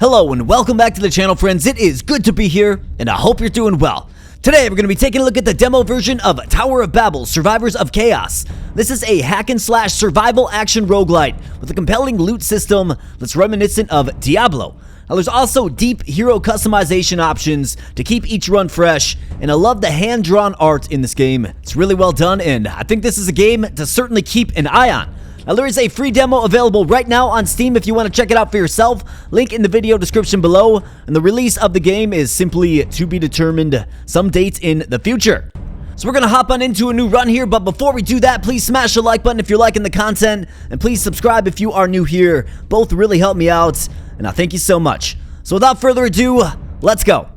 Hello and welcome back to the channel, friends. It is good to be here, and I hope you're doing well. Today, we're going to be taking a look at the demo version of Tower of Babel, Survivors of Chaos. This is a hack-and-slash survival action roguelite with a compelling loot system that's reminiscent of Diablo. Now, there's also deep hero customization options to keep each run fresh, and I love the hand-drawn art in this game. It's really well done, and I think this is a game to certainly keep an eye on. Now, there is a free demo available right now on Steam if you want to check it out for yourself. Link in the video description below. And the release of the game is simply to be determined some date in the future. So we're going to hop on into a new run here, but before we do that, please smash the like button if you're liking the content, and please subscribe if you are new here. Both really help me out, and I thank you so much. So without further ado, let's go.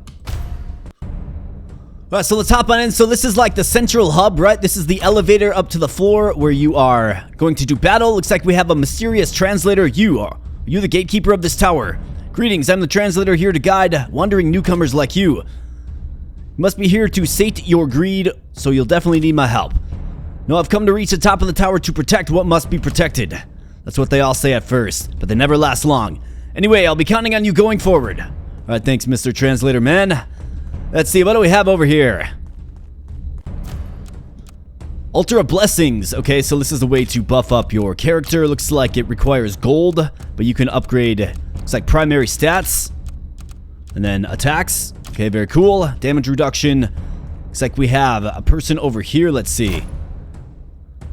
Alright, so let's hop on in. So this is like the central hub, right? This is the elevator up to the floor where you are going to do battle. Looks like we have a mysterious translator. Are you the gatekeeper of this tower? Greetings, I'm the translator here to guide wandering newcomers like you. You must be here to sate your greed, so you'll definitely need my help. No, I've come to reach the top of the tower to protect what must be protected. That's what they all say at first, but they never last long. Anyway, I'll be counting on you going forward. Alright, thanks, Mr. Translator Man. Let's see, what do we have over here? Altar of Blessings. Okay, so this is the way to buff up your character. Looks like it requires gold, but you can upgrade, looks like primary stats. And then attacks. Okay, very cool. Damage reduction. Looks like we have a person over here. Let's see.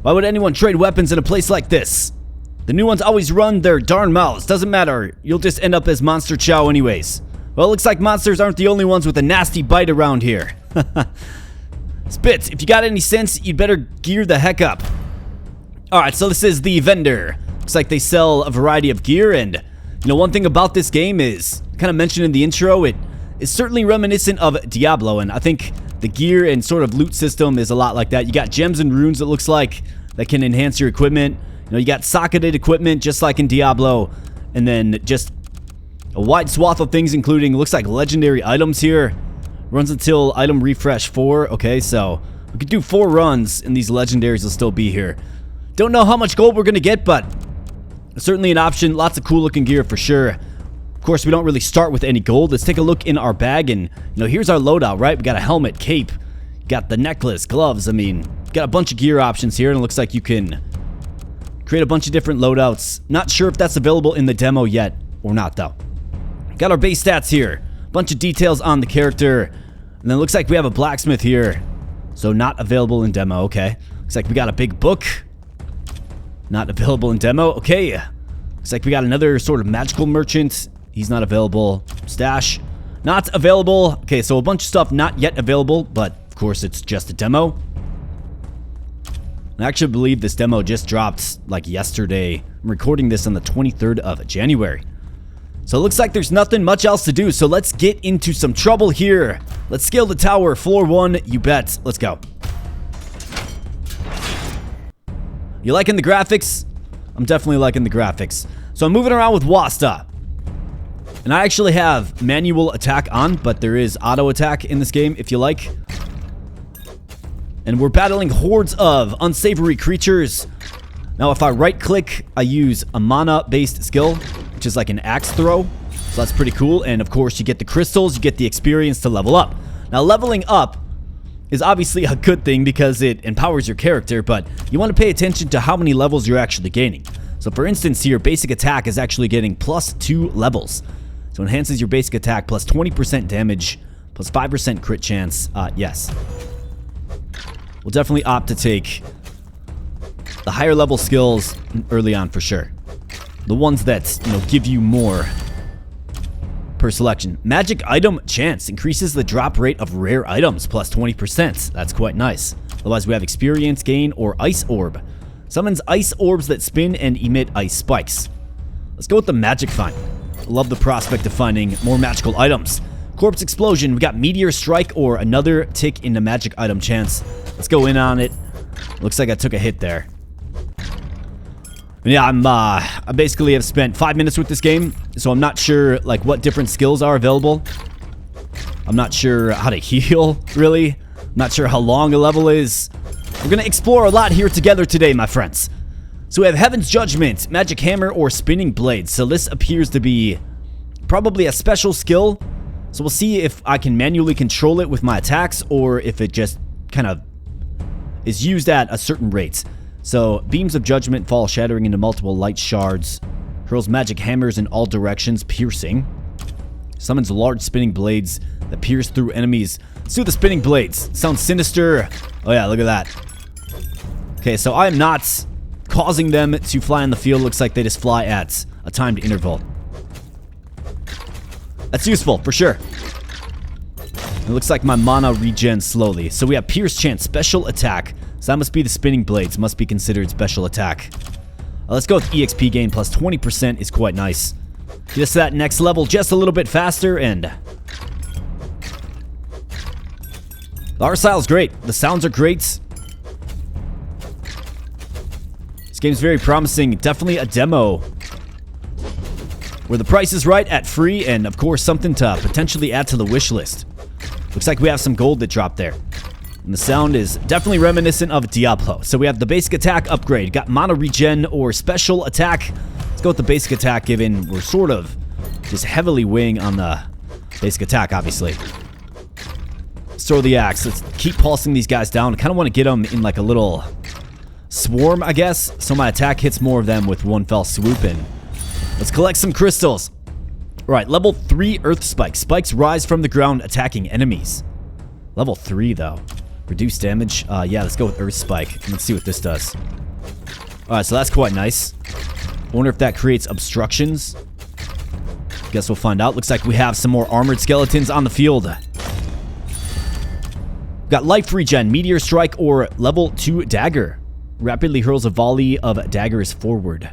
Why would anyone trade weapons in a place like this? The new ones always run their darn mouths. Doesn't matter. You'll just end up as monster chow anyways. Well, it looks like monsters aren't the only ones with a nasty bite around here. Spitz, if you got any sense, you'd better gear the heck up. Alright, so this is the vendor. Looks like they sell a variety of gear, and you know, one thing about this game is, kind of mentioned in the intro, it is certainly reminiscent of Diablo, and I think the gear and sort of loot system is a lot like that. You got gems and runes, it looks like, that can enhance your equipment. You know, you got socketed equipment, just like in Diablo, and then just a wide swath of things, including, looks like legendary items here. Runs until item refresh 4. Okay, so we could do 4 runs and these legendaries will still be here. Don't know how much gold we're going to get, but certainly an option. Lots of cool looking gear for sure. Of course, we don't really start with any gold. Let's take a look in our bag, and you know, here's our loadout, right? We got a helmet, cape, got the necklace, gloves. I mean, got a bunch of gear options here, and it looks like you can create a bunch of different loadouts. Not sure if that's available in the demo yet or not, though. Got our base stats here. Bunch of details on the character. And then looks like we have a blacksmith here. So not available in demo. Okay. Looks like we got a big book. Not available in demo. Okay. Looks like we got another sort of magical merchant. He's not available. Stash. Not available. Okay, so a bunch of stuff not yet available, but of course it's just a demo. I actually believe this demo just dropped like yesterday. I'm recording this on the 23rd of January. So it looks like there's nothing much else to do, so let's get into some trouble here. Let's scale the tower, floor 1, you bet. Let's go. You liking the graphics? I'm definitely liking the graphics. So I'm moving around with Wasta. And I actually have manual attack on, but there is auto attack in this game if you like. And we're battling hordes of unsavory creatures. Now if I right click, I use a mana based skill, which is like an axe throw. So that's pretty cool. And of course you get the crystals, you get the experience to level up. Now leveling up is obviously a good thing because it empowers your character, but you want to pay attention to how many levels you're actually gaining. So for instance here, basic attack is actually getting +2 levels. So it enhances your basic attack plus 20% damage, plus 5% crit chance. Yes. We'll definitely opt to take the higher level skills early on for sure. The ones that, you know, give you more per selection. Magic item chance increases the drop rate of rare items plus 20%. That's quite nice. Otherwise we have experience gain or ice orb. Summons ice orbs that spin and emit ice spikes. Let's go with the magic find. Love the prospect of finding more magical items. Corpse explosion. We got meteor strike or another tick in the magic item chance. Let's go in on it. Looks like I took a hit there. Yeah, I basically have spent 5 minutes with this game, so I'm not sure like what different skills are available. I'm not sure how to heal, really. I'm not sure how long a level is. We're gonna explore a lot here together today, my friends. So we have Heaven's Judgment, Magic Hammer, or Spinning Blade. So this appears to be probably a special skill. So we'll see if I can manually control it with my attacks or if it just kind of is used at a certain rate. So, beams of judgment fall shattering into multiple light shards. Hurls magic hammers in all directions, piercing. Summons large spinning blades that pierce through enemies. Let's do the spinning blades. Sounds sinister. Oh yeah, look at that. Okay, so I am not causing them to fly in the field. Looks like they just fly at a timed interval. That's useful, for sure. It looks like my mana regens slowly. So we have Pierce Chance, special attack. So that must be the spinning blades. Must be considered special attack. Let's go with EXP gain plus 20% is quite nice. Get us to that next level just a little bit faster, and the art style is great. The sounds are great. This game's very promising. Definitely a demo where the price is right at free, and of course something to potentially add to the wish list. Looks like we have some gold that dropped there. And the sound is definitely reminiscent of Diablo. So we have the basic attack upgrade. Got mana regen or special attack. Let's go with the basic attack, given we're sort of just heavily weighing on the basic attack, obviously. Let's throw the axe. Let's keep pulsing these guys down. I kind of want to get them in like a little swarm, I guess. So my attack hits more of them with one fell swoop in. Let's collect some crystals. Alright, level 3 Earth Spike. Spikes rise from the ground attacking enemies. Level 3 though. Reduce damage. Yeah, let's go with Earth Spike. Let's see what this does. Alright, so that's quite nice. I wonder if that creates obstructions. Guess we'll find out. Looks like we have some more armored skeletons on the field. Got life regen, meteor strike, or level 2 dagger. Rapidly hurls a volley of daggers forward.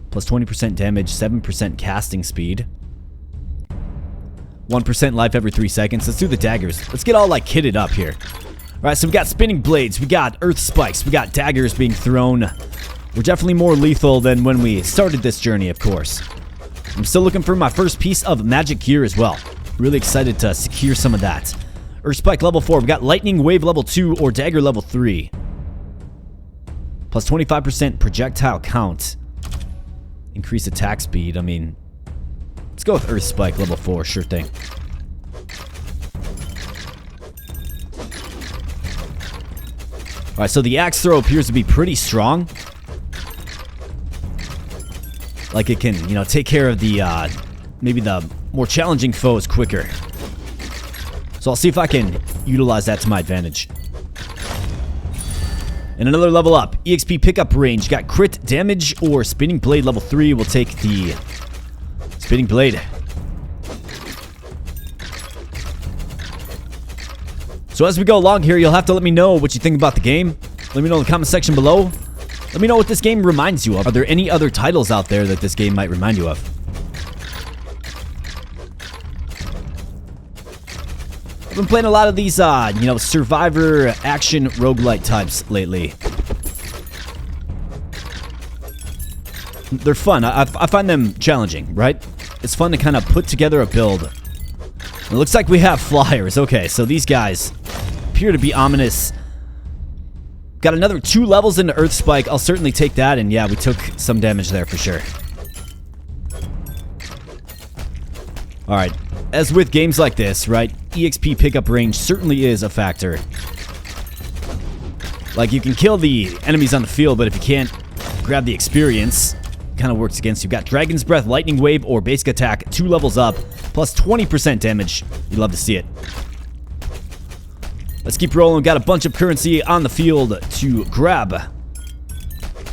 Plus 20% damage, 7% casting speed. 1% life every 3 seconds. Let's do the daggers. Let's get all like kitted up here. Alright, so we got spinning blades, we got earth spikes, we got daggers being thrown. We're definitely more lethal than when we started this journey, of course. I'm still looking for my first piece of magic gear as well. Really excited to secure some of that. Earth spike level 4, we got lightning wave level 2 or dagger level 3. Plus 25% projectile count. Increase attack speed, I mean... Let's go with Earth Spike, level 4, sure thing. Alright, so the axe throw appears to be pretty strong. Like it can, you know, take care of the, maybe the more challenging foes quicker. So I'll see if I can utilize that to my advantage. And another level up. EXP pickup range. Got crit damage or spinning blade level 3. We'll take the spinning blade. So as we go along here, you'll have to let me know what you think about the game. Let me know in the comment section below. Let me know what this game reminds you of. Are there any other titles out there that this game might remind you of? I've been playing a lot of these, you know, survivor action roguelite types lately. They're fun. I find them challenging, right? It's fun to kind of put together a build. It looks like we have flyers. Okay, so these guys appear to be ominous. Got another 2 levels into Earth Spike. I'll certainly take that, and yeah, we took some damage there for sure. Alright, as with games like this, right, EXP pickup range certainly is a factor. Like, you can kill the enemies on the field, but if you can't grab the experience, it kind of works against you. Got Dragon's Breath, Lightning Wave, or Basic Attack, 2 levels up, plus 20% damage. You'd love to see it. Let's keep rolling. Got a bunch of currency on the field to grab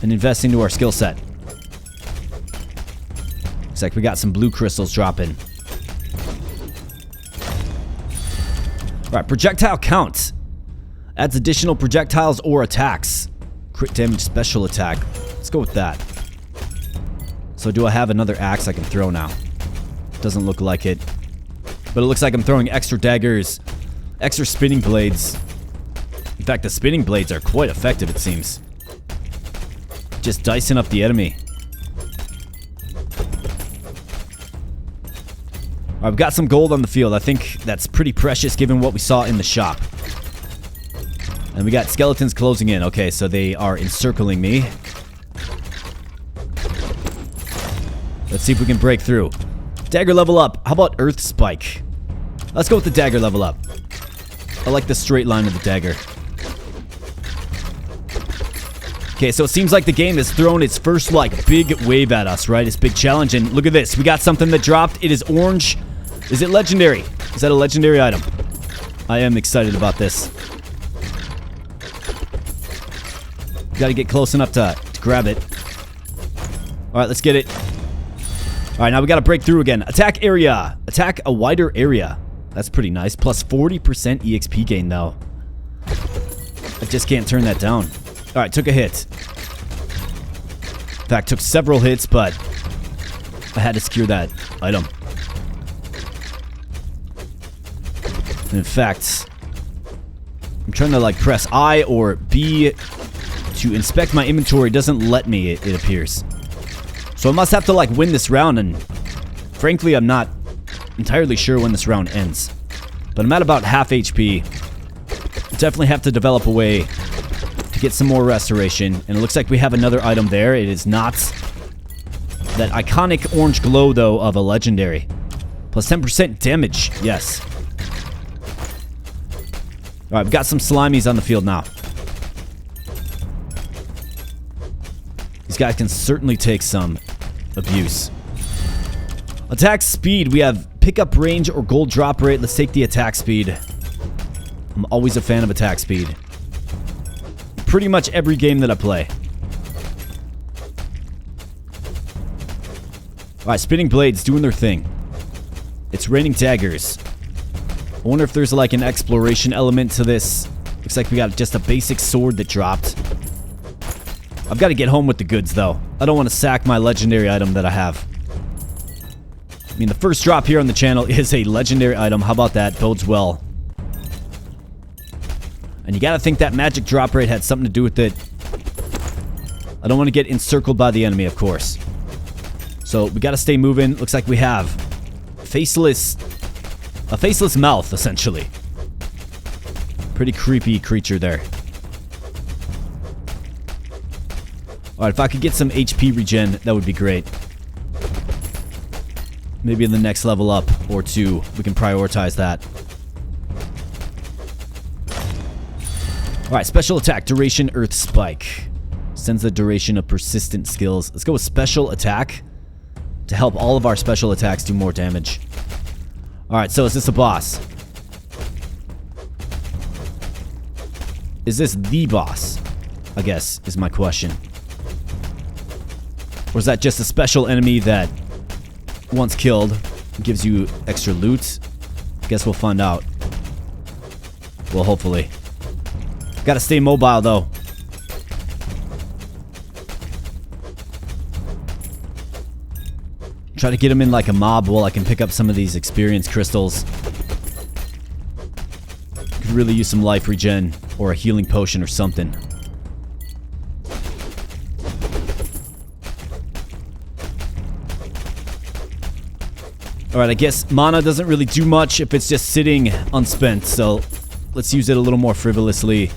and invest into our skill set. Looks like we got some blue crystals dropping. Alright, projectile count. Adds additional projectiles or attacks. Crit damage special attack. Let's go with that. So do I have another axe I can throw now? Doesn't look like it. But it looks like I'm throwing extra daggers, extra spinning blades. In fact, the spinning blades are quite effective, it seems. Just dicing up the enemy. Alright, we've got some gold on the field. I think that's pretty precious given what we saw in the shop. And we got skeletons closing in. Okay, so they are encircling me. Let's see if we can break through. Dagger level up. How about Earth Spike? Let's go with the dagger level up. I like the straight line of the dagger. Okay, so it seems like the game has thrown its first, like, big wave at us, right? Its big challenge, and look at this. We got something that dropped. It is orange. Is it legendary? Is that a legendary item? I am excited about this. Gotta get close enough to grab it. Alright, let's get it. Alright, now we gotta break through again. Attack area. Attack a wider area. That's pretty nice. Plus 40% EXP gain, though. I just can't turn that down. Alright, took a hit. In fact, took several hits, but I had to secure that item. And in fact, I'm trying to, like, press I or B to inspect my inventory. It doesn't let me, it appears. So I must have to, like, win this round, and frankly, I'm not entirely sure when this round ends. But I'm at about half HP. Definitely have to develop a way to get some more restoration. And it looks like we have another item there. It is not that iconic orange glow, though, of a legendary. Plus 10% damage. Yes. Alright, we've got some slimies on the field now. These guys can certainly take some abuse. Attack speed. We have pickup range or gold drop rate. Let's take the attack speed. I'm always a fan of attack speed. Pretty much every game that I play. Alright, spinning blades doing their thing. It's raining daggers. I wonder if there's like an exploration element to this. Looks like we got just a basic sword that dropped. I've got to get home with the goods, though. I don't want to sack my legendary item that I have. I mean, the first drop here on the channel is a legendary item. How about that? Bodes well. And you got to think that magic drop rate had something to do with it. I don't want to get encircled by the enemy, of course. So we got to stay moving. Looks like we have a faceless mouth, essentially. Pretty creepy creature there. Alright, if I could get some HP regen, that would be great. Maybe in the next level up or two, we can prioritize that. Alright, special attack, duration, earth spike. Sends the duration of persistent skills. Let's go with special attack to help all of our special attacks do more damage. Alright, so is this a boss? Is this the boss? I guess, is my question. Or is that just a special enemy that, once killed, gives you extra loot? I guess we'll find out. Well, hopefully. Gotta stay mobile, though. Try to get him in like a mob while I can pick up some of these experience crystals. Could really use some life regen or a healing potion or something. Alright, I guess mana doesn't really do much if it's just sitting unspent, so let's use it a little more frivolously.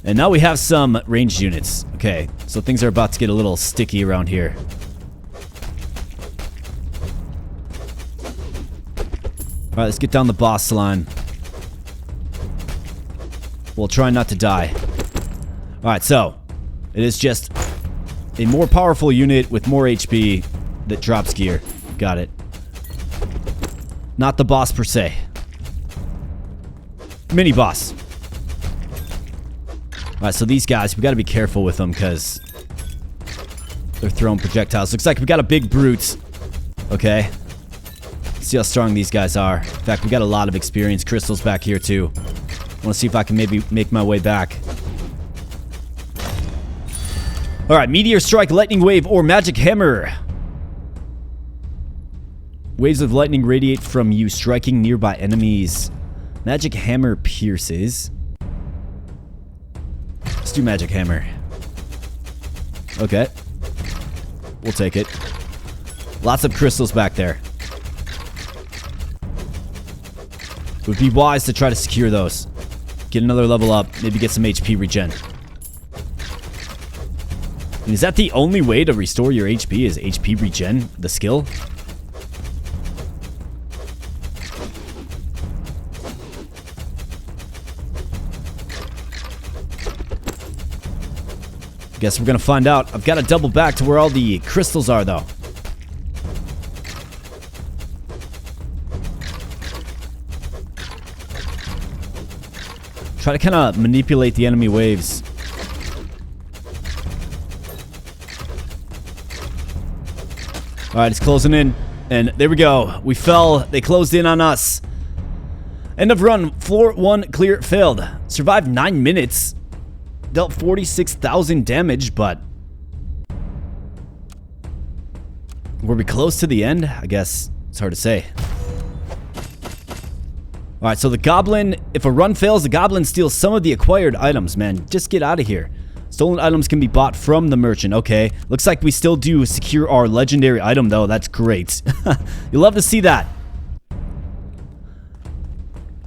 And now we have some ranged units. Okay, so things are about to get a little sticky around here. Alright, let's get down the boss line. We'll try not to die. Alright, so it is just a more powerful unit with more HP that drops gear. Got it. Not the boss per se. Mini boss. Alright, so these guys, we gotta be careful with them because they're throwing projectiles. Looks like we got a big brute. Okay. Let's see how strong these guys are. In fact, we got a lot of experience crystals back here too. I want to see if I can maybe make my way back. Alright, meteor strike, lightning wave, or magic hammer. Waves of lightning radiate from you, striking nearby enemies. Magic hammer pierces. Let's do magic hammer. Okay. We'll take it. Lots of crystals back there. It would be wise to try to secure those. Get another level up, maybe get some HP regen. And is that the only way to restore your HP, is HP regen, the skill? Guess we're gonna find out. I've got to double back to where all the crystals are, though. Try to kind of manipulate the enemy waves. Alright, it's closing in. And there we go. We fell. They closed in on us. End of run. Floor 1 clear failed. Survived 9 minutes. Dealt 46,000 damage, but... were we close to the end? I guess it's hard to say. Alright, so the goblin... if a run fails, the goblin steals some of the acquired items, man. Just get out of here. Stolen items can be bought from the merchant. Okay. Looks like we still do secure our legendary item, though. That's great. You'll love to see that.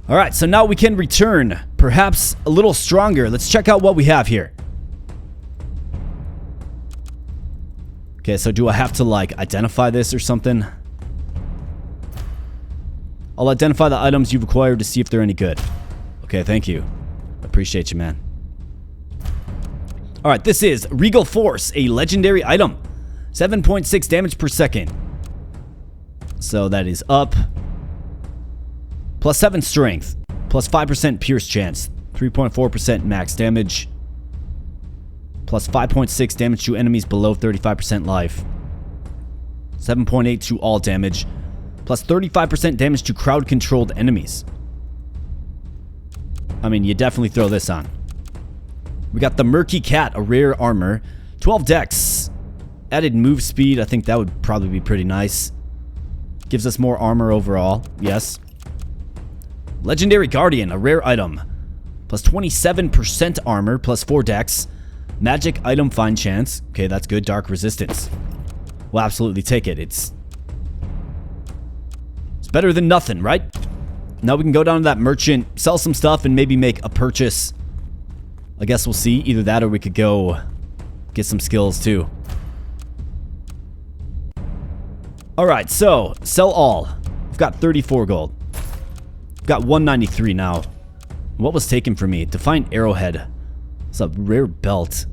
Alright, so now we can return. Perhaps a little stronger. Let's check out what we have here. Okay, so do I have to, like, identify this or something? I'll identify the items you've acquired to see if they're any good. Okay, thank you. Appreciate you, man. Alright, this is Regal Force, a legendary item. 7.6 damage per second. So that is up. Plus 7 strength. Plus 5% pierce chance. 3.4% max damage. Plus 5.6 damage to enemies below 35% life. 7.8 to all damage. Plus 35% damage to crowd-controlled enemies. I mean, you definitely throw this on. We got the Murky Cat, a rare armor. 12 dex. Added move speed. I think that would probably be pretty nice. Gives us more armor overall. Yes. Legendary Guardian, a rare item. Plus 27% armor, plus 4 dex. Magic item find chance. Okay, that's good. Dark resistance. We'll absolutely take it. It's better than nothing, right? Now we can go down to that merchant, sell some stuff, and maybe make a purchase. I guess we'll see. Either that or we could go get some skills too. Alright, so sell all. We've got 34 gold. We've got 193 now. What was taken from me? Defiant Arrowhead. It's a rare belt.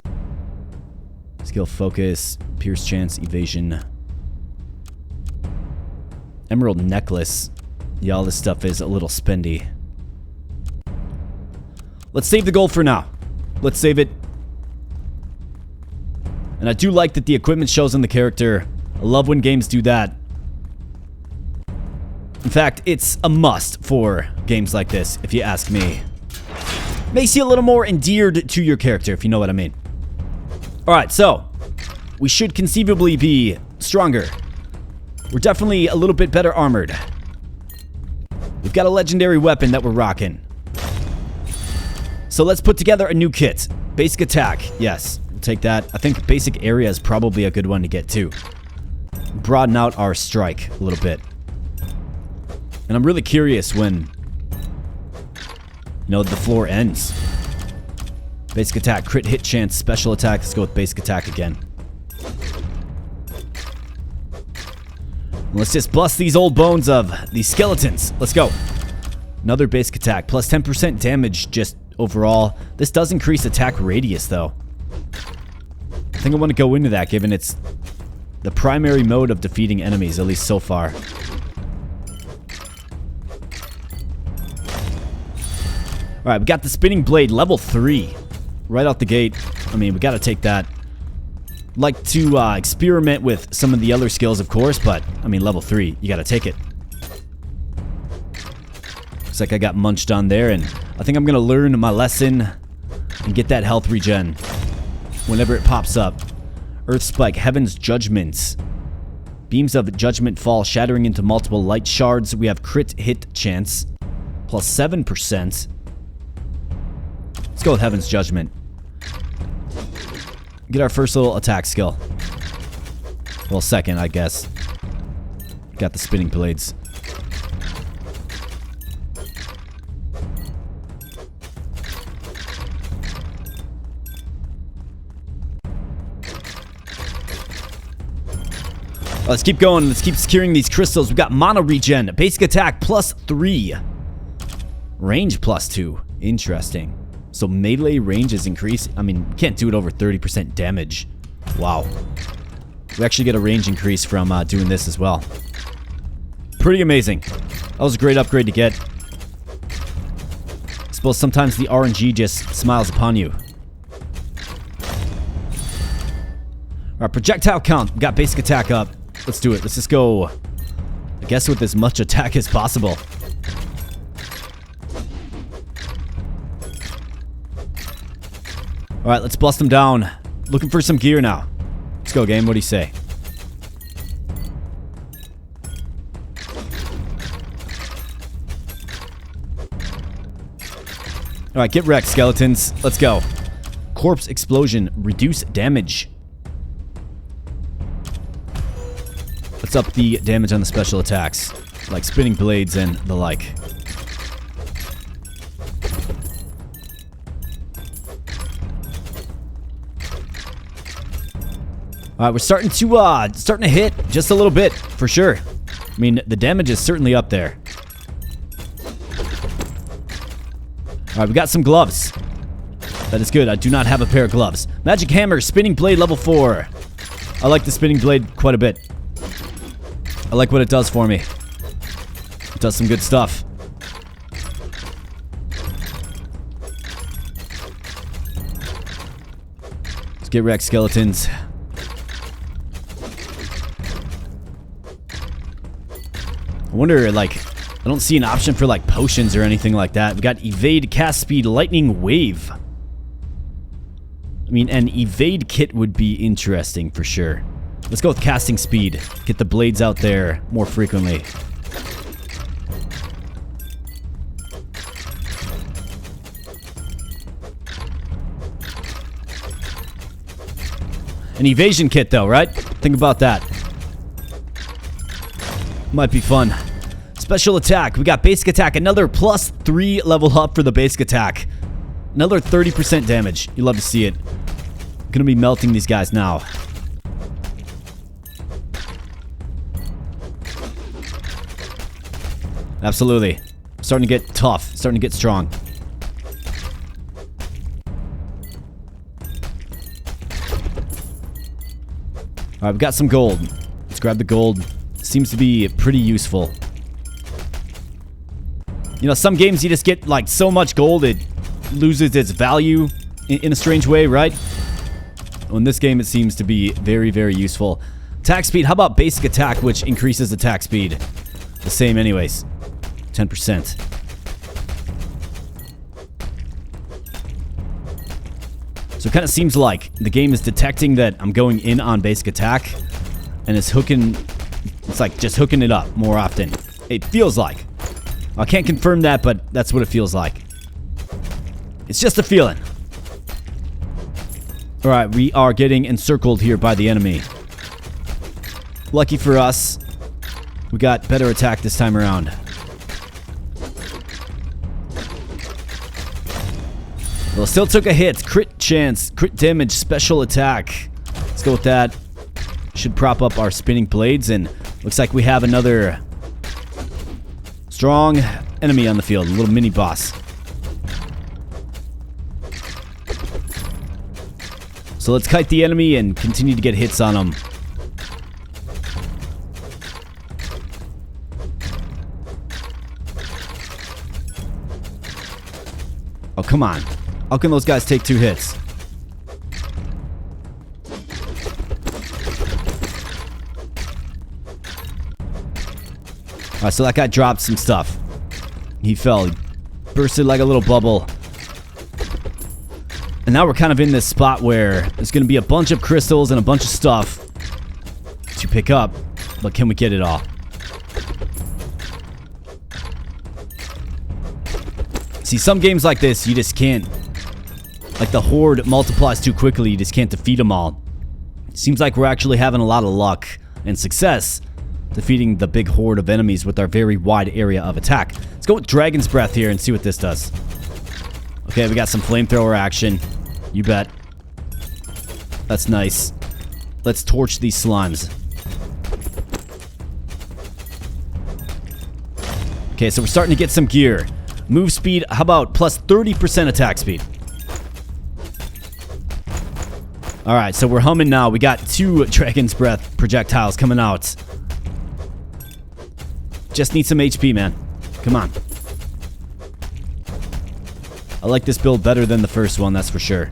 Skill focus, pierce chance, evasion. Emerald necklace. Yeah, all this stuff is a little spendy. Let's save the gold for now. Let's save it. And I do like that the equipment shows in the character. I love when games do that. In fact, it's a must for games like this, if you ask me. Makes you a little more endeared to your character, if you know what I mean. Alright, so we should conceivably be stronger. We're definitely a little bit better armored. We've got a legendary weapon that we're rocking. So let's put together a new kit. Basic attack. Yes, we'll take that. I think basic area is probably a good one to get too. Broaden out our strike a little bit. And I'm really curious when, the floor ends. Basic attack, crit hit chance, special attack. Let's go with basic attack again. Let's just bust these old bones of these skeletons. Let's go. Another basic attack, plus 10% damage just overall. This does increase attack radius, though. I think I want to go into that, given it's the primary mode of defeating enemies, at least so far. Alright, we got the spinning blade, level 3. Right out the gate. I mean, we got to take that. Like to experiment with some of the other skills, of course, but, I mean, level 3, you got to take it. Looks like I got munched on there, and I think I'm going to learn my lesson and get that health regen whenever it pops up. Earth Spike, Heaven's Judgment. Beams of Judgment fall, shattering into multiple light shards. We have crit hit chance, plus 7%. Let's go with Heaven's Judgment. Get our first little attack skill. Well, second, I guess. Got the spinning blades. Let's keep going. Let's keep securing these crystals. We've got mana regen. Basic attack plus 3. Range plus 2. Interesting. So melee range is increased. I mean, we can't do it over 30% damage. Wow. We actually get a range increase from doing this as well. Pretty amazing. That was a great upgrade to get. I suppose sometimes the RNG just smiles upon you. Alright, projectile count. We got basic attack up. Let's do it. Let's just go, I guess, with as much attack as possible. Alright, let's bust them down. Looking for some gear now. Let's go, game. What do you say? Alright, get wrecked, skeletons. Let's go. Corpse explosion. Reduce damage. Let's up the damage on the special attacks, like spinning blades and the like. Alright, we're starting to hit just a little bit, for sure. I mean, the damage is certainly up there. Alright, we got some gloves. That is good. I do not have a pair of gloves. Magic hammer, spinning blade level 4. I like the spinning blade quite a bit. I like what it does for me. It does some good stuff. Let's get wrecked, skeletons. I wonder, like, I don't see an option for, like, potions or anything like that. We got evade, cast speed, lightning wave. I mean, an evade kit would be interesting for sure. Let's go with casting speed. Get the blades out there more frequently. An evasion kit though, right? Think about that. Might be fun. Special attack. We got basic attack. Another +3 level up for the basic attack. Another 30% damage. You love to see it. I'm gonna be melting these guys now. Absolutely. Starting to get tough. Starting to get strong. Alright, we've got some gold. Let's grab the gold. Seems to be pretty useful. You know, some games you just get, like, so much gold it loses its value in a strange way, right? Well, in this game, it seems to be very, very useful. Attack speed. How about basic attack, which increases attack speed? The same anyways. 10%. So it kind of seems like the game is detecting that I'm going in on basic attack, and it's hooking. It's like just hooking it up more often. It feels like. I can't confirm that, but that's what it feels like. It's just a feeling. Alright, we are getting encircled here by the enemy. Lucky for us, we got better attack this time around. Well, still took a hit. Crit chance, crit damage, special attack. Let's go with that. Should prop up our spinning blades, and looks like we have another strong enemy on the field. A little mini boss. So let's kite the enemy and continue to get hits on them. Oh, come on. How can those guys take 2 hits? Alright, so that guy dropped some stuff. He fell. He bursted like a little bubble. And now we're kind of in this spot where there's going to be a bunch of crystals and a bunch of stuff to pick up. But can we get it all? See, some games like this, you just can't. Like, the horde multiplies too quickly, you just can't defeat them all. It seems like we're actually having a lot of luck and success defeating the big horde of enemies with our very wide area of attack. Let's go with Dragon's Breath here and see what this does. Okay, we got some flamethrower action. You bet. That's nice. Let's torch these slimes. Okay, so we're starting to get some gear. Move speed, how about plus 30% attack speed? Alright, so we're humming now. We got 2 Dragon's Breath projectiles coming out. Just need some HP, man. Come on. I like this build better than the first one, that's for sure.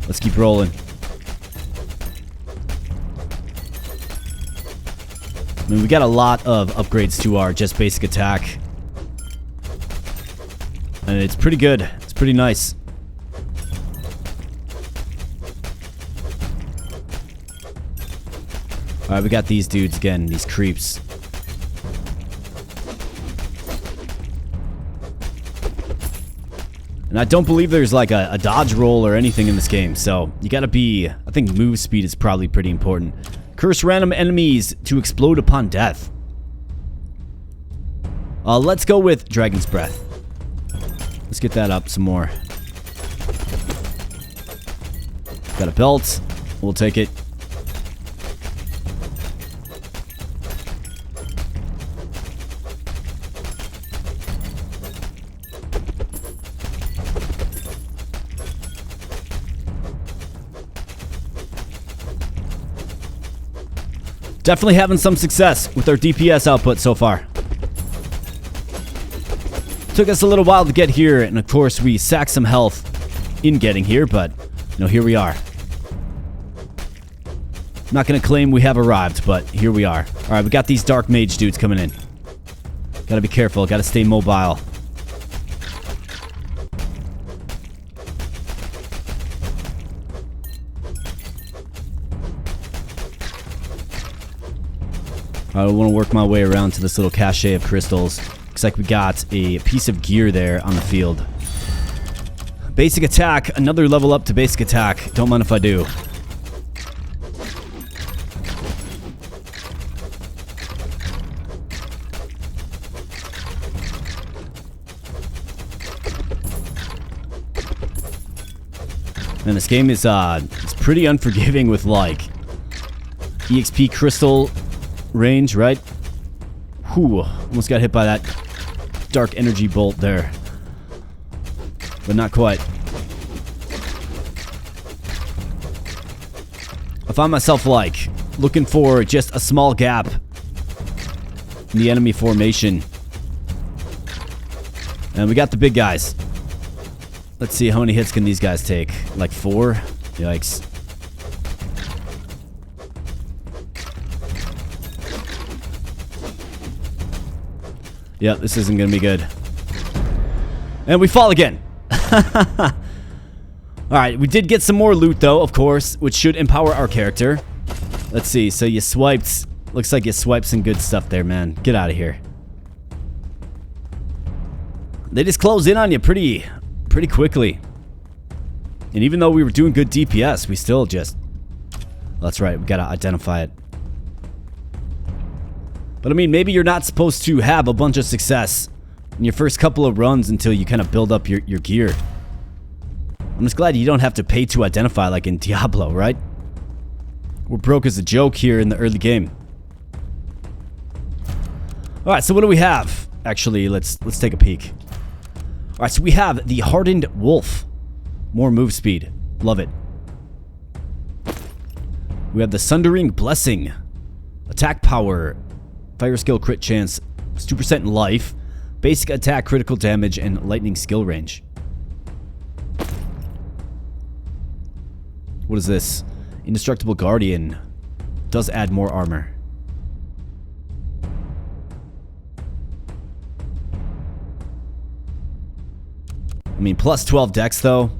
Let's keep rolling. I mean, we got a lot of upgrades to our just basic attack. And it's pretty good. It's pretty nice. Alright, we got these dudes again, these creeps. And I don't believe there's like a dodge roll or anything in this game, so you gotta be... I think move speed is probably pretty important. Curse random enemies to explode upon death. Let's go with Dragon's Breath. Let's get that up some more. Got a belt. We'll take it. Definitely having some success with our DPS output so far. Took us a little while to get here, and of course we sacked some health in getting here, but you know, here we are. I'm not gonna claim we have arrived, but here we are. Alright, we got these dark mage dudes coming in. Gotta be careful, gotta stay mobile. I want to work my way around to this little cache of crystals. Looks like we got a piece of gear there on the field. Basic attack, another level up to basic attack. Don't mind if I do. And this game is it's pretty unforgiving with like EXP crystal range, right? Whew, almost got hit by that dark energy bolt there. But not quite. I find myself like looking for just a small gap in the enemy formation. And we got the big guys. Let's see, how many hits can these guys take? Like 4? Yikes. Yeah, this isn't gonna be good. And we fall again. Alright, we did get some more loot though, of course, which should empower our character. Let's see, so you swiped... Looks like you swiped some good stuff there, man. Get out of here. They just close in on you pretty quickly. And even though we were doing good DPS, we still just... That's right, we gotta identify it. But I mean, maybe you're not supposed to have a bunch of success in your first couple of runs until you kind of build up your gear. I'm just glad you don't have to pay to identify like in Diablo, right? We're broke as a joke here in the early game. Alright, so what do we have? Actually, let's take a peek. Alright, so we have the Hardened Wolf. More move speed. Love it. We have the Sundering Blessing. Attack power. Fire skill crit chance, 2% in life, basic attack critical damage, and lightning skill range. What is this? Indestructible Guardian. Does add more armor. I mean, plus 12 dex though.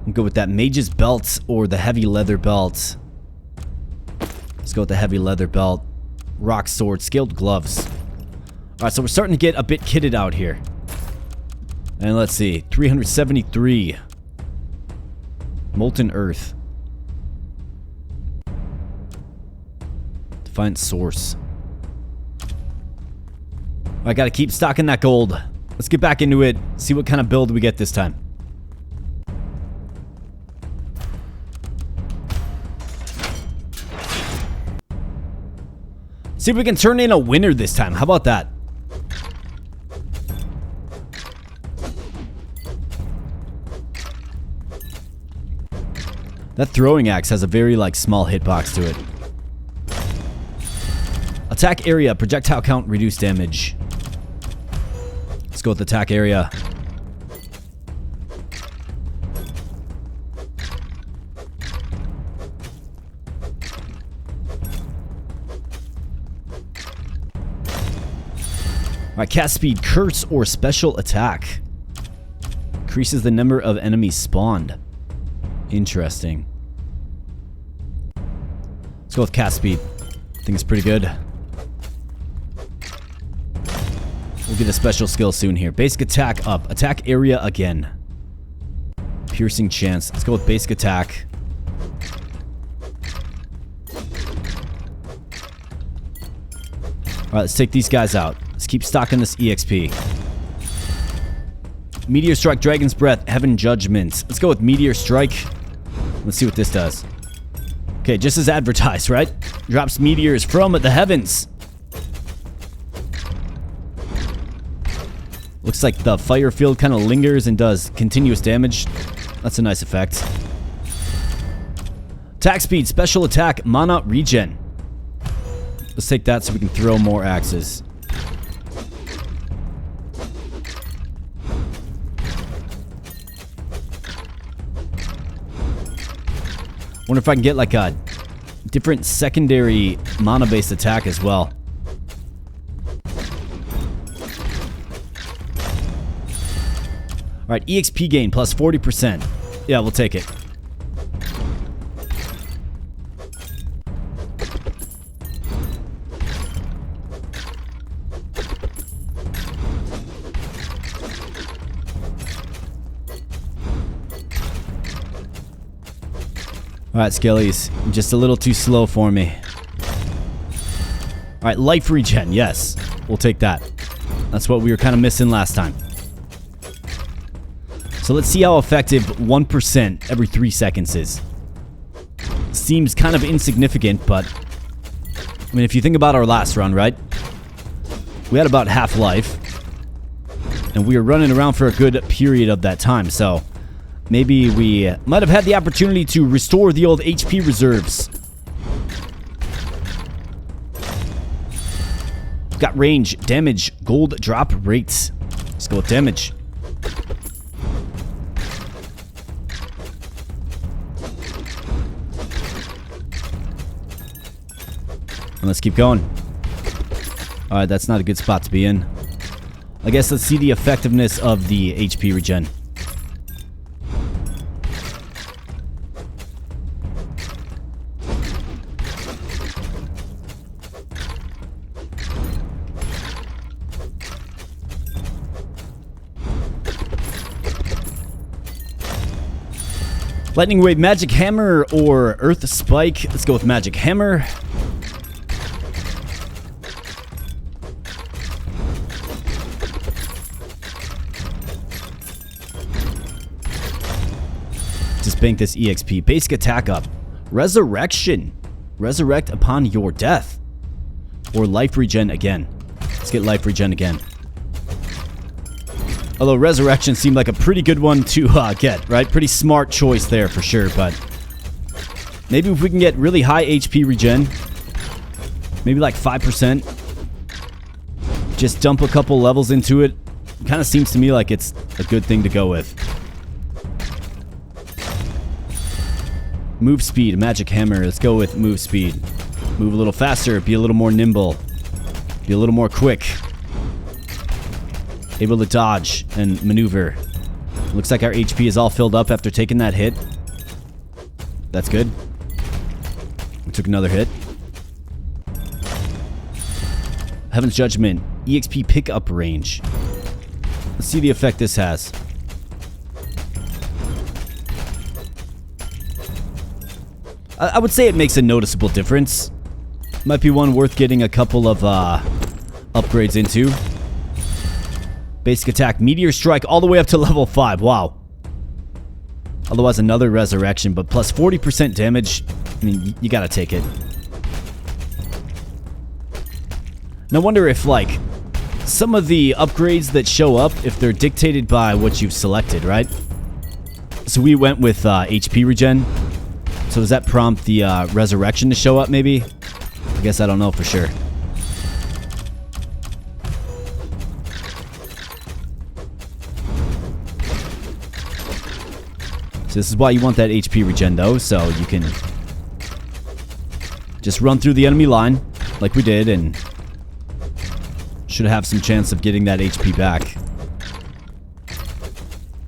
I'm good with that. Mage's Belt or the Heavy Leather Belt. Let's go with the Heavy Leather Belt. Rock sword, scaled gloves. Alright, so we're starting to get a bit kitted out here. And let's see, 373. Molten Earth. Defiant Source. I gotta keep stocking that gold. Let's get back into it, see what kind of build we get this time. See if we can turn in a winner this time. How about that? That throwing axe has a very, like, small hitbox to it. Attack area, projectile count, reduce damage. Let's go with attack area. Alright, cast speed, curse, or special attack. Increases the number of enemies spawned. Interesting. Let's go with cast speed. I think it's pretty good. We'll get a special skill soon here. Basic attack up. Attack area again. Piercing chance. Let's go with basic attack. Alright, let's take these guys out. Let's keep stocking this EXP. Meteor Strike, Dragon's Breath, Heaven Judgment. Let's go with Meteor Strike. Let's see what this does. Okay, just as advertised, right? Drops meteors from the heavens. Looks like the fire field kind of lingers and does continuous damage. That's a nice effect. Attack speed, special attack, mana regen. Let's take that so we can throw more axes. Wonder if I can get like a different secondary mana-based attack as well. Alright, EXP gain plus 40%. Yeah, we'll take it. Alright, Skellies. Just a little too slow for me. Alright, life regen. Yes. We'll take that. That's what we were kind of missing last time. So let's see how effective 1% every 3 seconds is. Seems kind of insignificant, but... I mean, if you think about our last run, right? We had about half life. And we were running around for a good period of that time, so... Maybe we might have had the opportunity to restore the old HP reserves. Got range, damage, gold drop rates. Let's go with damage. And let's keep going. Alright, that's not a good spot to be in. I guess let's see the effectiveness of the HP regen. Lightning Wave, Magic Hammer, or Earth Spike. Let's go with Magic Hammer. Just bank this EXP. Basic attack up. Resurrection. Resurrect upon your death. Or life regen again. Let's get life regen again. Although Resurrection seemed like a pretty good one to get, right? Pretty smart choice there for sure, but... Maybe if we can get really high HP regen. Maybe like 5%. Just dump a couple levels into it. Kind of seems to me like it's a good thing to go with. Move speed, Magic Hammer. Let's go with move speed. Move a little faster, be a little more nimble. Be a little more quick. Able to dodge and maneuver. Looks like our HP is all filled up after taking that hit. That's good. We took another hit. Heaven's Judgment. EXP pickup range. Let's see the effect this has. I would say it makes a noticeable difference. Might be one worth getting a couple of upgrades into. Basic attack, Meteor Strike, all the way up to level 5. Wow. Otherwise, another Resurrection, but plus 40% damage. I mean, you gotta take it. Now, I wonder if, like, some of the upgrades that show up, if they're dictated by what you've selected, right? So we went with HP regen. So does that prompt the resurrection to show up maybe? I guess I don't know for sure. So this is why you want that HP regen though, so you can just run through the enemy line like we did and should have some chance of getting that HP back.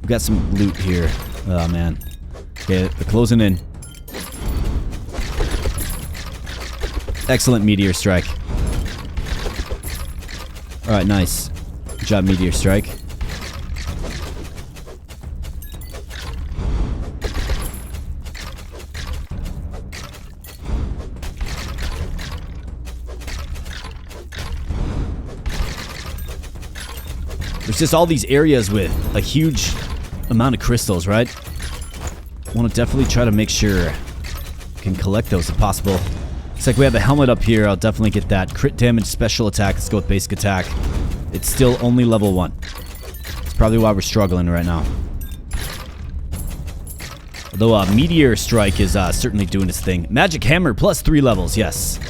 We've got some loot here. Oh man. Okay, they're closing in. Excellent meteor strike. Alright, nice. Good job, meteor strike. There's just all these areas with a huge amount of crystals, right? I want to definitely try to make sure I can collect those if possible. Looks like we have a helmet up here. I'll definitely get that. Crit damage, special attack. Let's go with basic attack. It's still only level 1. That's probably why we're struggling right now. Although meteor strike is certainly doing its thing. Magic hammer plus 3 levels, yes.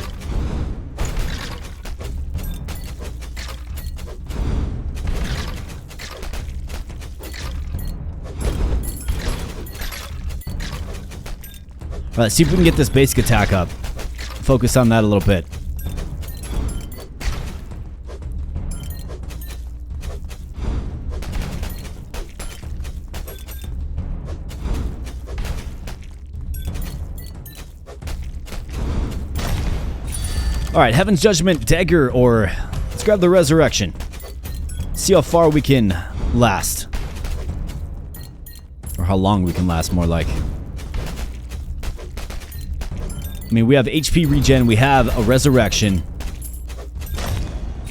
Alright, let's see if we can get this basic attack up. Focus on that a little bit. Alright, Heaven's Judgment, Dagger, or let's grab the Resurrection. See how far we can last. Or how long we can last, more like. I mean, we have HP regen, we have a resurrection.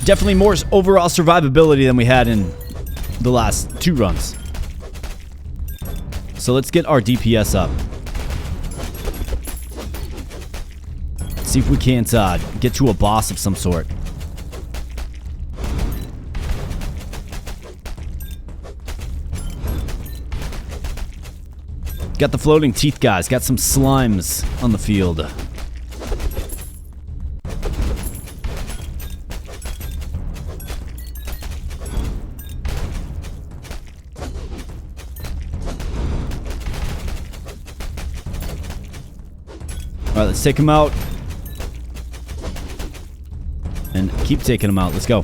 Definitely more overall survivability than we had in the last 2 runs. So let's get our DPS up. See if we can't get to a boss of some sort. Got the floating teeth guys, got some slimes on the field. Alright, let's take him out. And keep taking him out. Let's go.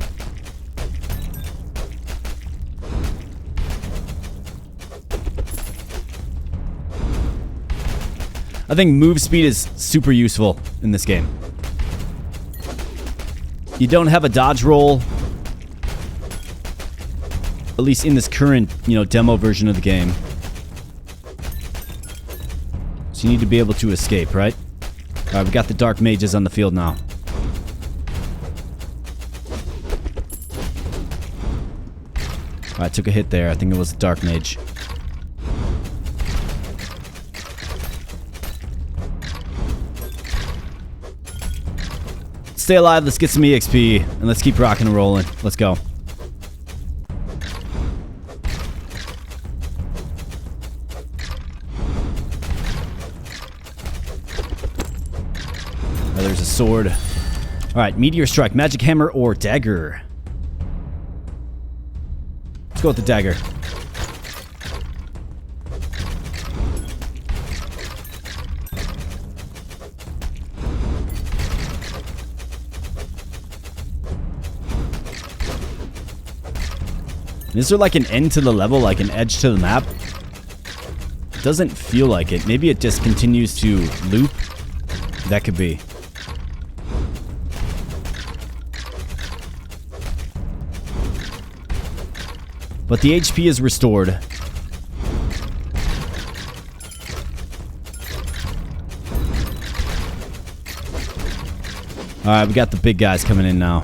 I think move speed is super useful in this game. You don't have a dodge roll. At least in this current, demo version of the game. So you need to be able to escape, right? Alright, we got the dark mages on the field now. Alright, took a hit there. I think it was a dark mage. Stay alive, let's get some EXP, and let's keep rocking and rolling. Let's go. Oh, there's a sword. Alright, meteor strike, magic hammer, or dagger. Let's go with the dagger. Is there like an end to the level, like an edge to the map? It doesn't feel like it. Maybe it just continues to loop. That could be. But the HP is restored. Alright, we got the big guys coming in now.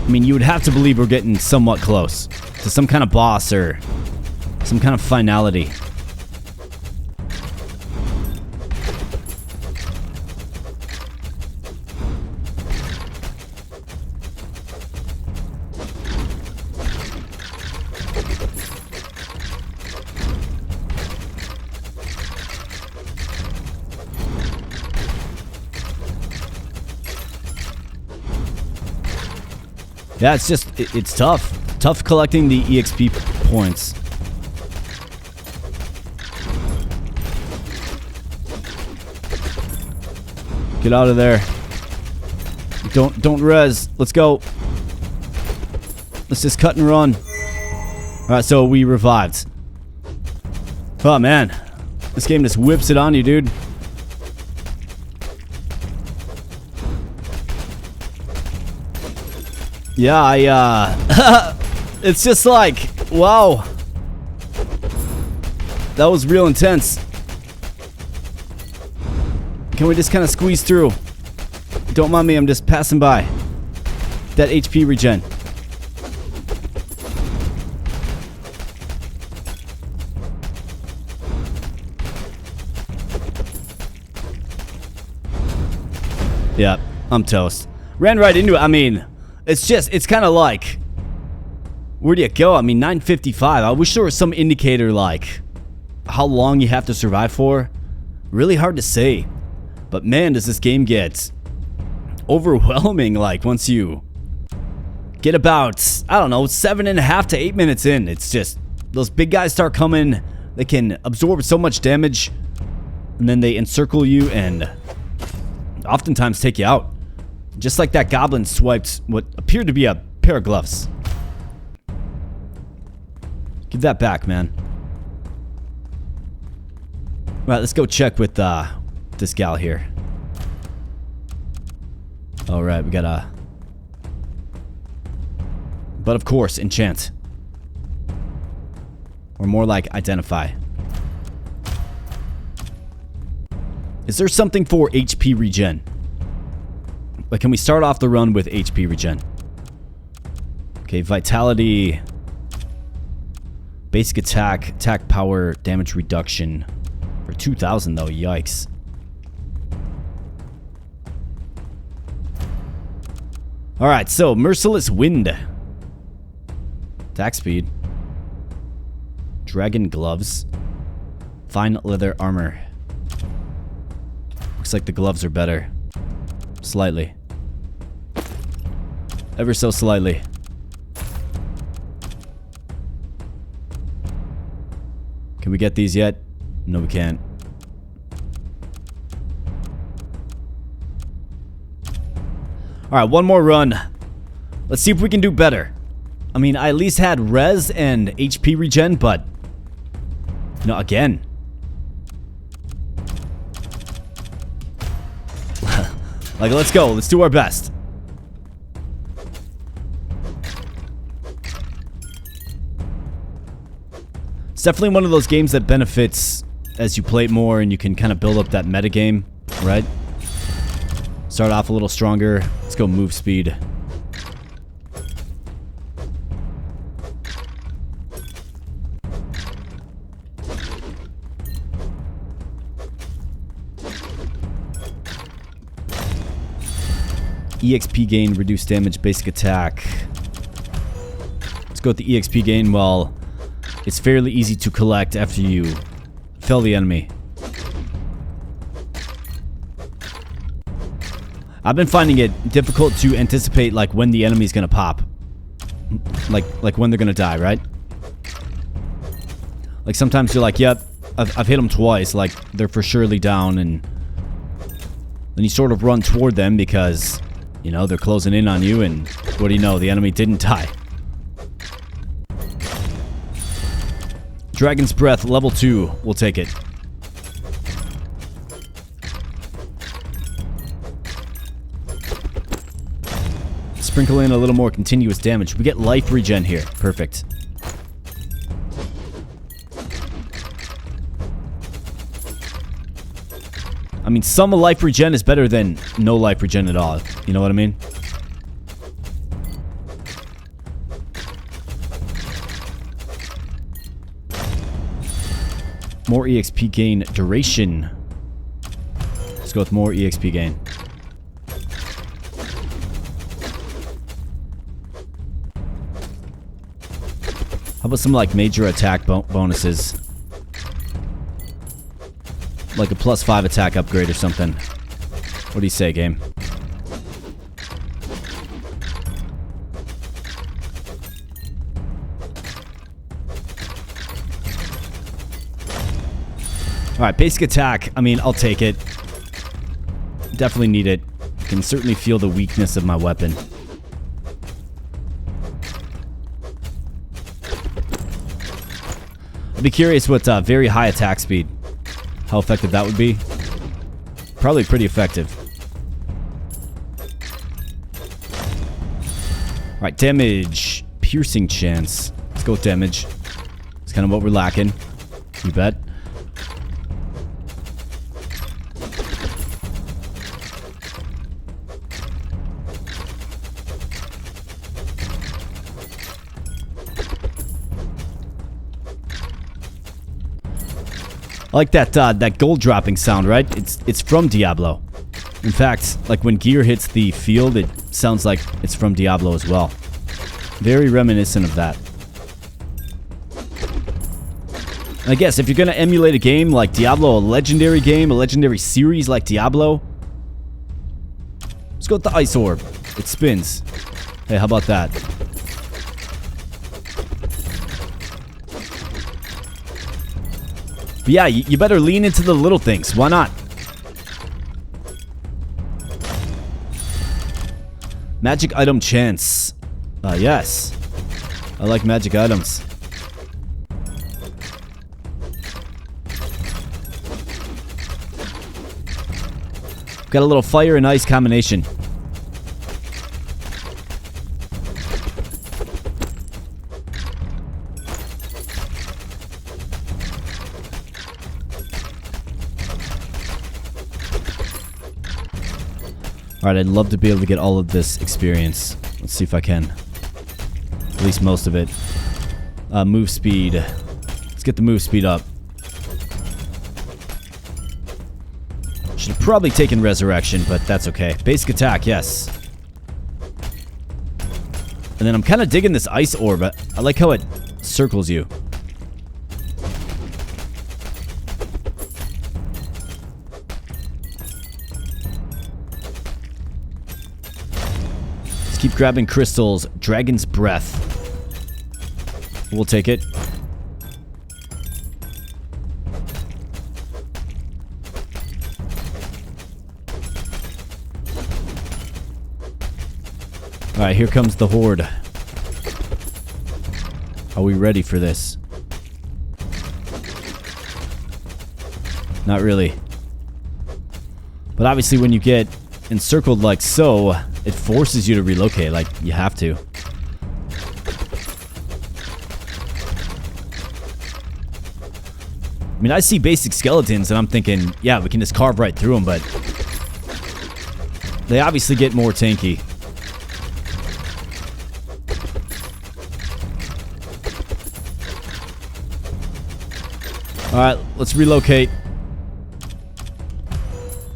I mean, you would have to believe we're getting somewhat close to some kind of boss or some kind of finality. Yeah, it's just, it's tough. Tough collecting the EXP points. Get out of there. Don't res. Let's go. Let's just cut and run. Alright, so we revived. Oh man. This game just whips it on you, dude. Yeah, it's just like, wow. That was real intense. Can we just kind of squeeze through? Don't mind me, I'm just passing by. That HP regen. Yeah, I'm toast. Ran right into it. I mean, it's kind of like, where do you go? I mean, 955. I wish there was some indicator like how long you have to survive for. Really hard to say. But man, does this game get overwhelming, like, once you get about, I don't know, 7.5 to 8 minutes in. It's just, those big guys start coming. They can absorb so much damage. And then they encircle you and oftentimes take you out. Just like that goblin swiped what appeared to be a pair of gloves. Give that back, man. Alright, let's go check with this gal here. Alright, we got a... But of course, enchant. Or more like identify. Is there something for HP regen? Like, can we start off the run with HP regen? Okay, vitality. Basic attack power, damage reduction. For 2,000 though, yikes. Alright, so Merciless Wind. Attack speed. Dragon gloves. Fine leather armor. Looks like the gloves are better. Slightly. Ever so slightly. Can we get these yet? No, we can't. Alright, one more run. Let's see if we can do better. I mean, I at least had res and HP regen, but... No, again. Like, let's go. Let's do our best. It's definitely one of those games that benefits as you play it more and you can kind of build up that metagame, right? Start off a little stronger. Let's go move speed. EXP gain, reduced damage, basic attack. Let's go with the EXP gain. Well, it's fairly easy to collect after you fell the enemy. I've been finding it difficult to anticipate like when the enemy's gonna pop. Like when they're gonna die, right? Like sometimes you're like, yep, I've hit them twice, like they're for surely down, and then you sort of run toward them because, you know, they're closing in on you, and what do you know, the enemy didn't die. Dragon's Breath, level 2. We'll take it. Sprinkle in a little more continuous damage. We get life regen here. Perfect. I mean, some life regen is better than no life regen at all. You know what I mean? More EXP gain duration. Let's go with more EXP gain. How about some like major attack bonuses? Like a +5 attack upgrade or something. What do you say, game? Alright, basic attack. I mean, I'll take it. Definitely need it. Can certainly feel the weakness of my weapon. I'd be curious what very high attack speed, how effective that would be. Probably pretty effective. Alright, damage. Piercing chance. Let's go with damage. It's kind of what we're lacking. You bet. I like that gold dropping sound, right? It's from Diablo. In fact, like when gear hits the field, it sounds like it's from Diablo as well. Very reminiscent of that. I guess if you're gonna emulate a game like Diablo, a legendary game, a legendary series like Diablo, let's go with the ice orb. It spins. Hey, how about that? But yeah, you better lean into the little things. Why not? Magic item chance. Yes. I like magic items. Got a little fire and ice combination. Alright, I'd love to be able to get all of this experience. Let's see if I can. At least most of it. Move speed. Let's get the move speed up. Should have probably taken resurrection, but that's okay. Basic attack, yes. And then I'm kind of digging this ice orb. I like how it circles you. Keep grabbing crystals. Dragon's Breath. We'll take it. Alright, here comes the horde. Are we ready for this? Not really. But obviously when you get encircled like so, it forces you to relocate, like, you have to. I mean, I see basic skeletons and I'm thinking, yeah, we can just carve right through them, but they obviously get more tanky. Alright, let's relocate.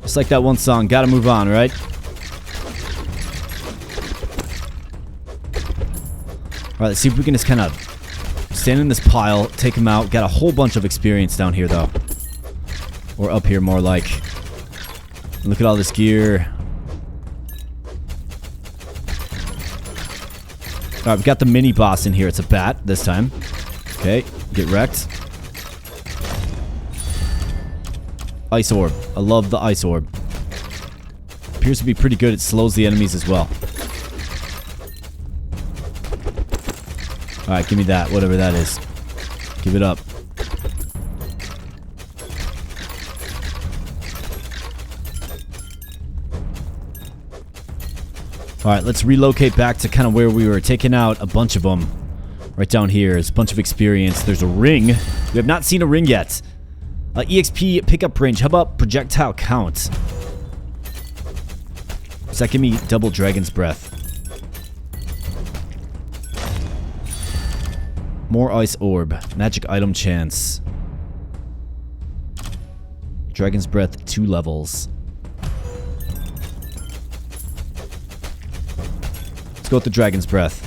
Just like that one song, gotta move on, right? Alright, let's see if we can just kind of stand in this pile, take him out. Got a whole bunch of experience down here, though. Or up here, more like. Look at all this gear. Alright, we've got the mini boss in here. It's a bat this time. Okay, get wrecked. Ice orb. I love the ice orb. Appears to be pretty good. It slows the enemies as well. Alright, give me that, whatever that is. Give it up. Alright, let's relocate back to kind of where we were, taking out a bunch of them. Right down here, there's a bunch of experience. There's a ring. We have not seen a ring yet. EXP pickup range. How about projectile count? Does that give me double Dragon's Breath? More ice orb. Magic item chance. Dragon's Breath 2 levels. Let's go with the Dragon's Breath.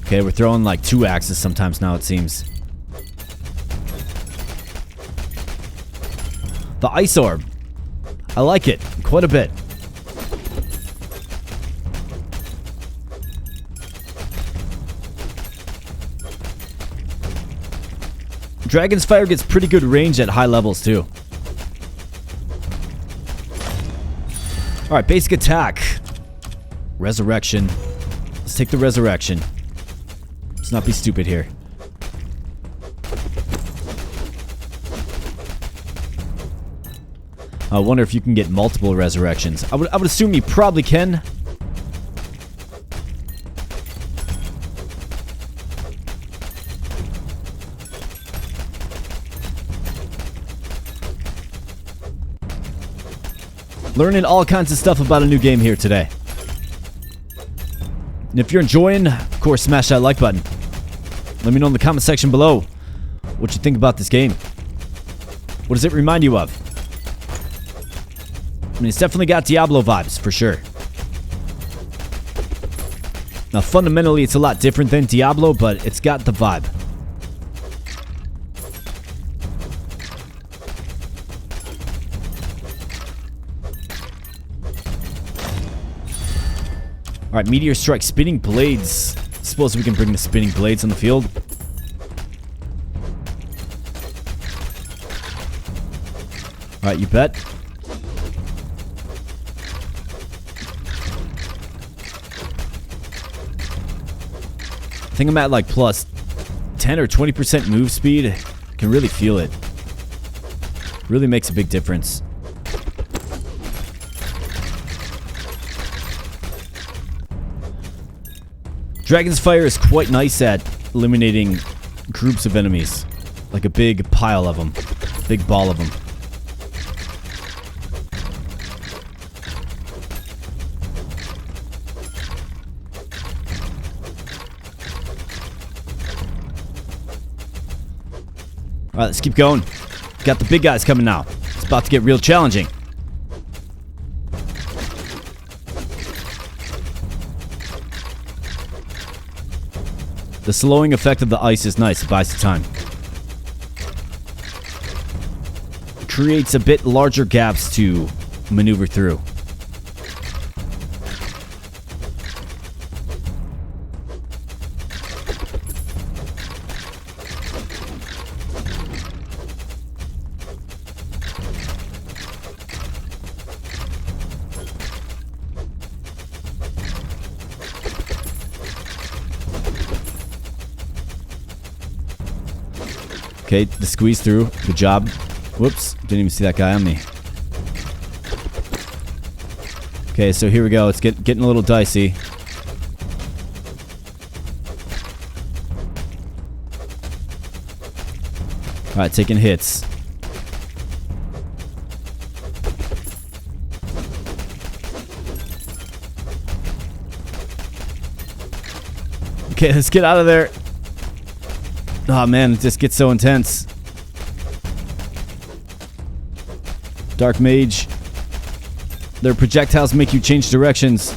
Okay, we're throwing like 2 axes sometimes now, it seems. The ice orb. I like it quite a bit. Dragon's Fire gets pretty good range at high levels too. Alright, basic attack. Resurrection. Let's take the resurrection. Let's not be stupid here. I wonder if you can get multiple resurrections. I would assume you probably can. Learning all kinds of stuff about a new game here today. And if you're enjoying, of course, smash that like button. Let me know in the comment section below what you think about this game. What does it remind you of? I mean, it's definitely got Diablo vibes, for sure. Now, fundamentally, it's a lot different than Diablo, but it's got the vibe. Alright, Meteor Strike, spinning blades. Suppose we can bring the spinning blades on the field. Alright, you bet. I think I'm at like plus 10 or 20% move speed. Can really feel it. Really makes a big difference. Dragon's Fire is quite nice at eliminating groups of enemies. Like a big pile of them. Big ball of them. Alright, let's keep going. Got the big guys coming now. It's about to get real challenging. The slowing effect of the ice is nice. It buys the time. It creates a bit larger gaps to maneuver through. Okay, the squeeze through. Good job. Whoops. Didn't even see that guy on me. Okay, so here we go. It's getting a little dicey. Alright, taking hits. Okay, let's get out of there. Oh man, it just gets so intense. Dark Mage. Their projectiles make you change directions.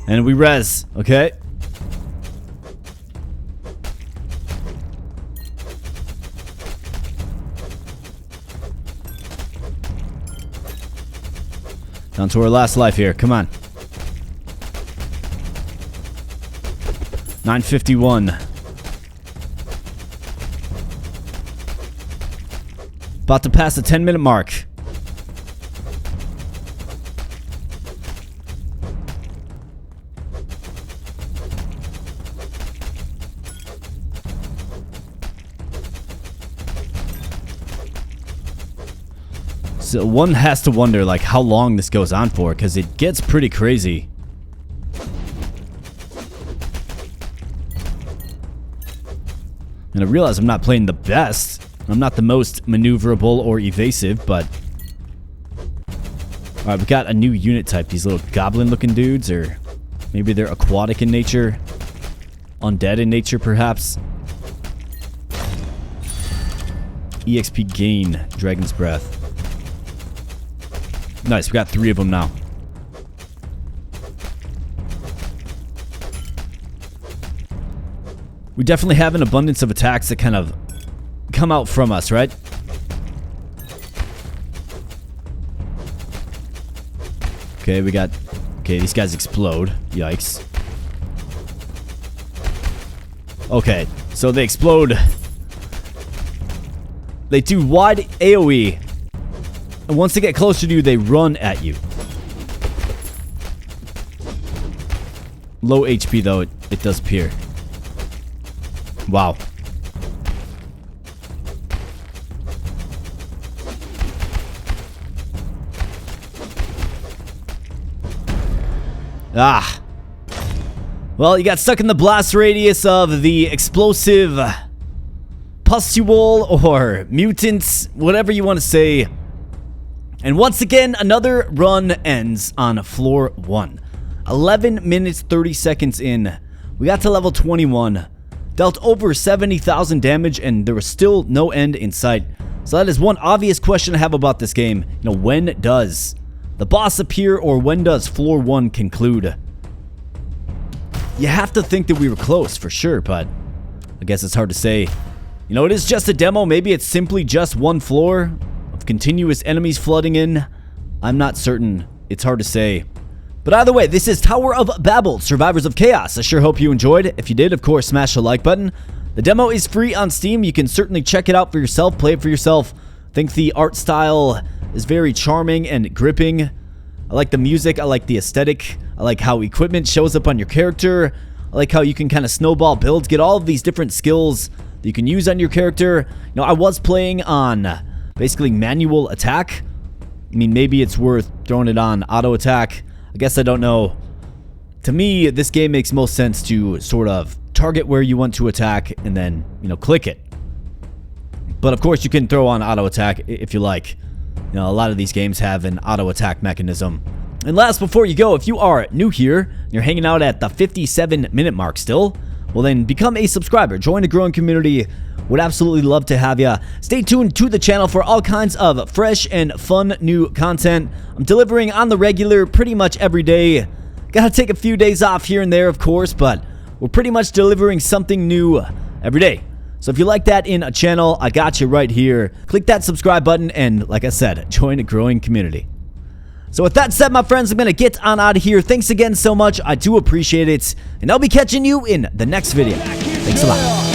And we res, okay? Down to our last life here, come on. 9:51. About to pass the 10-minute mark. So one has to wonder like how long this goes on for, because it gets pretty crazy. And I realize I'm not playing the best. I'm not the most maneuverable or evasive, but... Alright, we got a new unit type. These little goblin-looking dudes, or maybe they're aquatic in nature. Undead in nature, perhaps. EXP gain. Dragon's Breath. Nice, we got 3 of them now. We definitely have an abundance of attacks that kind of come out from us, right? Okay, we got... Okay, these guys explode. Yikes. Okay, So they explode. They do wide AoE. And once they get closer to you, they run at you. Low HP though, it does appear. Wow. Ah. Well, you got stuck in the blast radius of the explosive pustule or mutants, whatever you want to say. And once again, another run ends on floor 1. 11 minutes 30 seconds in. We got to level 21. Dealt over 70,000 damage and there was still no end in sight. So that is one obvious question I have about this game. You know, when does the boss appear or when does floor 1 conclude? You have to think that we were close for sure, but I guess it's hard to say. You know, it is just a demo. Maybe it's simply just one floor of continuous enemies flooding in. I'm not certain. It's hard to say. But either way, this is Tower of Babel, Survivors of Chaos. I sure hope you enjoyed. If you did, of course, smash the like button. The demo is free on Steam. You can certainly check it out for yourself, play it for yourself. I think the art style is very charming and gripping. I like the music. I like the aesthetic. I like how equipment shows up on your character. I like how you can kind of snowball builds, get all of these different skills that you can use on your character. You know, I was playing on basically manual attack. I mean, maybe it's worth throwing it on auto attack. I guess I don't know. To me, this game makes most sense to sort of target where you want to attack and then, you know, click it. But of course, you can throw on auto attack if you like. You know, a lot of these games have an auto attack mechanism. And last, before you go, if you are new here, you're hanging out at the 57-minute mark still, well then become a subscriber, join a growing community. Would absolutely love to have ya. Stay tuned to the channel for all kinds of fresh and fun new content. I'm delivering on the regular pretty much every day. Gotta take a few days off here and there, of course, but we're pretty much delivering something new every day. So if you like that in a channel, I got you right here. Click that subscribe button and, like I said, join a growing community. So with that said, my friends, I'm going to get on out of here. Thanks again so much. I do appreciate it. And I'll be catching you in the next video. Thanks a lot.